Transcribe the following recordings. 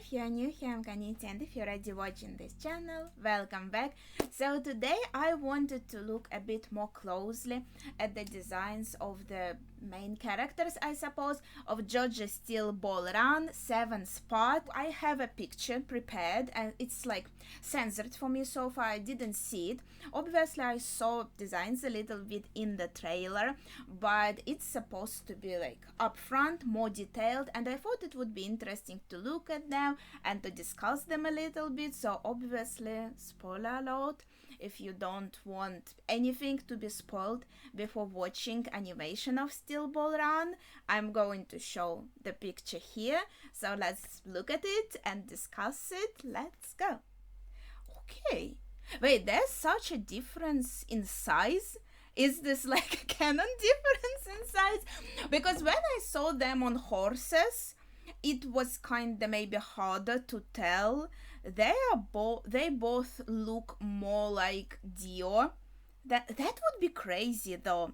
if you're new here, I'm Kaniti, and if you're already watching this channel, welcome back. So today I wanted to look a bit more closely at the designs of the main characters, I suppose, of JoJo Steel Ball Run 7th part. I have a picture prepared and it's like censored for me so far. I didn't see it. Obviously I saw designs a little bit in the trailer, but it's supposed to be like upfront, more detailed, and I thought it would be interesting to look at them and to discuss them a little bit. So obviously, spoiler alert, if you don't want anything to be spoiled before watching animation of Steel Ball Run, I'm going to show the picture here. So let's look at it and discuss it. Let's go. Okay. Wait, there's such a difference in size. Is this like a canon difference in size? Because when I saw them on horses, it was kinda maybe harder to tell. They both look more like Dio. That would be crazy though.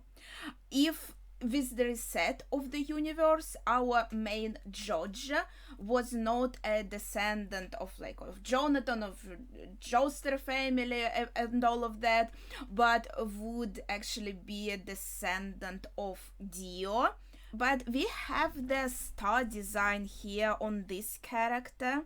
If with the reset of the universe, our main JoJo was not a descendant of Jonathan, of Joestar family and all of that, but would actually be a descendant of Dio. But we have the star design here on this character,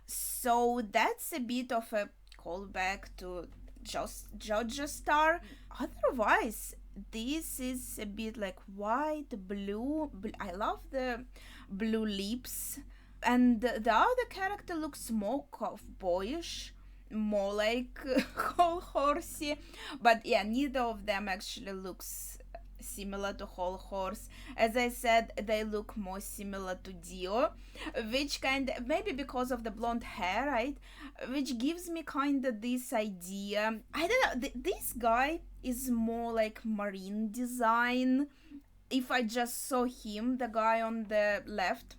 so that's a bit of a callback to JoJo Star. Otherwise, this is a bit like white, blue. I love the blue lips, and the other character looks more cowboyish, more like whole horsey. But yeah, neither of them actually looks similar to whole horse. As I said, they look more similar to Dio, which kind of, maybe because of the blonde hair, right, which gives me kind of this idea. I don't know, this guy is more like marine design. If I just saw him, the guy on the left,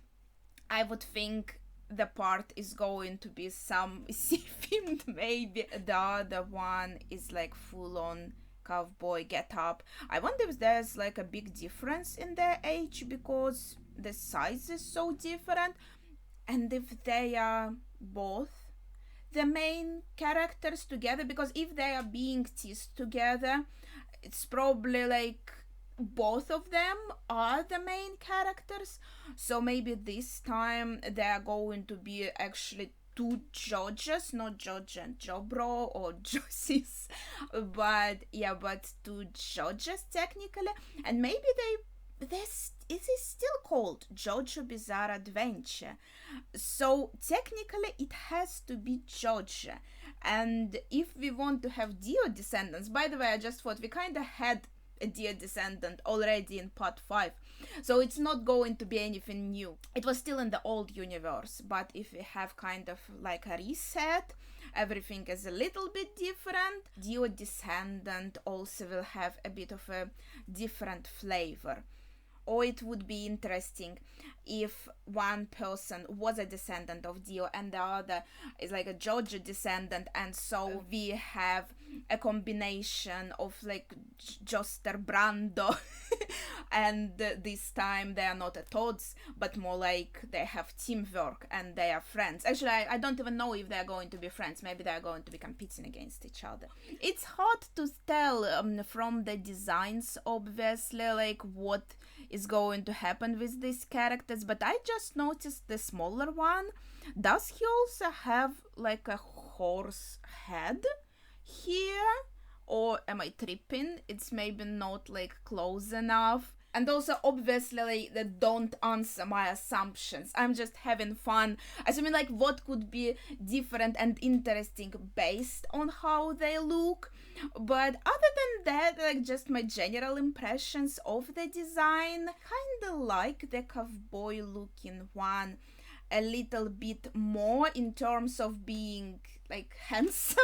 I would think the part is going to be some sea themed maybe. The other one is like full on cowboy get up. I wonder if there's like a big difference in their age because the size is so different, and if they are both the main characters together, because if they are being teased together, it's probably like both of them are the main characters. So maybe this time they are going to be actually two JoJos, not JoJo and JoBro or JoSis, but two JoJos technically, and maybe it is still called JoJo Bizarre Adventure. So technically it has to be JoJo, and if we want to have Dio descendants, by the way, I just thought we kind of had a Dio descendant already in part 5, so it's not going to be anything new. It was still in the old universe, but if we have kind of like a reset, everything is a little bit different. Dio descendant also will have a bit of a different flavor. Or it would be interesting if one person was a descendant of Dio and the other is like a JoJo descendant, and so we have a combination of like Joestar Brando and this time they are not at odds, but more like they have teamwork and they are friends. Actually, I don't even know if they're going to be friends. Maybe they're going to be competing against each other. It's hard to tell from the designs, obviously, like what is going to happen with these characters, but I just noticed the smaller one. Does he also have like a horse head here, or am I tripping? It's maybe not like close enough. And also, obviously, like, don't answer my assumptions. I'm just having fun. Assuming, like, what could be different and interesting based on how they look. But other than that, like, just my general impressions of the design. Kinda like the cowboy-looking one a little bit more in terms of being like handsome,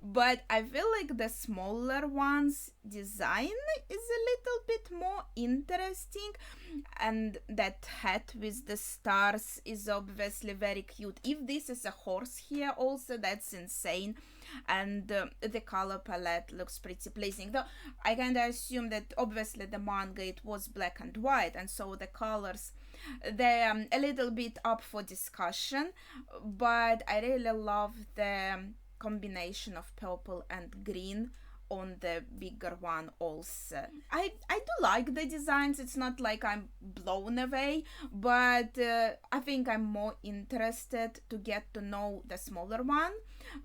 but I feel like the smaller one's design is a little bit more interesting, and that hat with the stars is obviously very cute. If this is a horse here also, that's insane, and the color palette looks pretty pleasing, though I kinda assume that obviously the manga, it was black and white, and so the colors they're a little bit up for discussion, but I really love the combination of purple and green on the bigger one also. I do like the designs. It's not like I'm blown away, but I think I'm more interested to get to know the smaller one,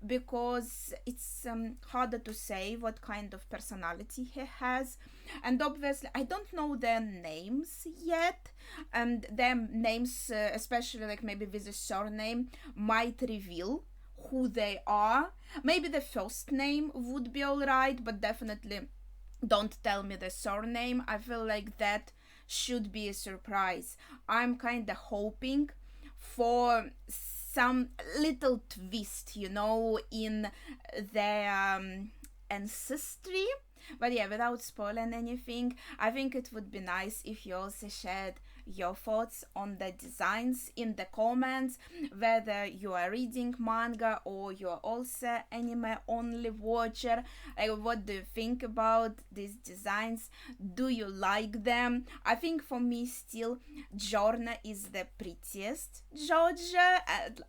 because it's harder to say what kind of personality he has. And obviously I don't know their names yet, and their names, especially like maybe with a surname, might reveal who they are. Maybe the first name would be alright, but definitely don't tell me the surname. I feel like that should be a surprise. I'm kinda hoping for some little twist, you know, in their ancestry. But yeah, without spoiling anything, I think it would be nice if you also shared your thoughts on the designs in the comments, whether you are reading manga or you are also anime only watcher. Like, what do you think about these designs? Do you like them? I think for me still Giorno is the prettiest JoJo.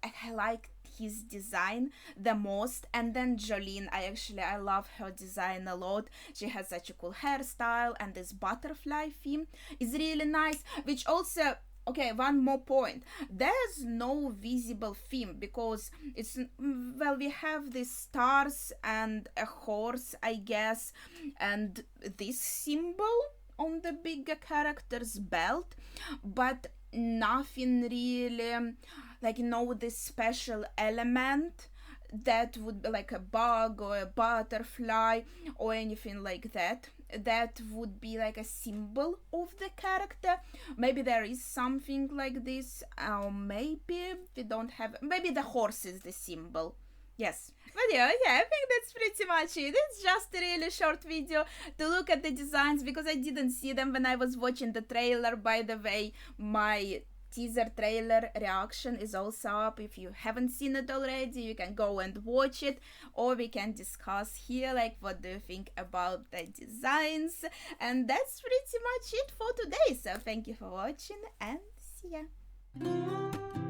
I like his design the most, and then Jolene, I love her design a lot. She has such a cool hairstyle, and this butterfly theme is really nice, which also, okay, one more point, there's no visible theme, because it's, well, we have these stars and a horse, I guess, and this symbol on the bigger character's belt, but nothing really, like, you know, this special element that would be like a bug or a butterfly or anything like that, that would be like a symbol of the character. Maybe there is something like this, or maybe we don't have, maybe the horse is the symbol. Yes. But yeah, I think that's pretty much it. It's just a really short video to look at the designs, because I didn't see them when I was watching the trailer. By the way, my teaser trailer reaction is also up. If you haven't seen it already, you can go and watch it, or we can discuss here, like, what do you think about the designs. And that's pretty much it for today. So thank you for watching, and see ya.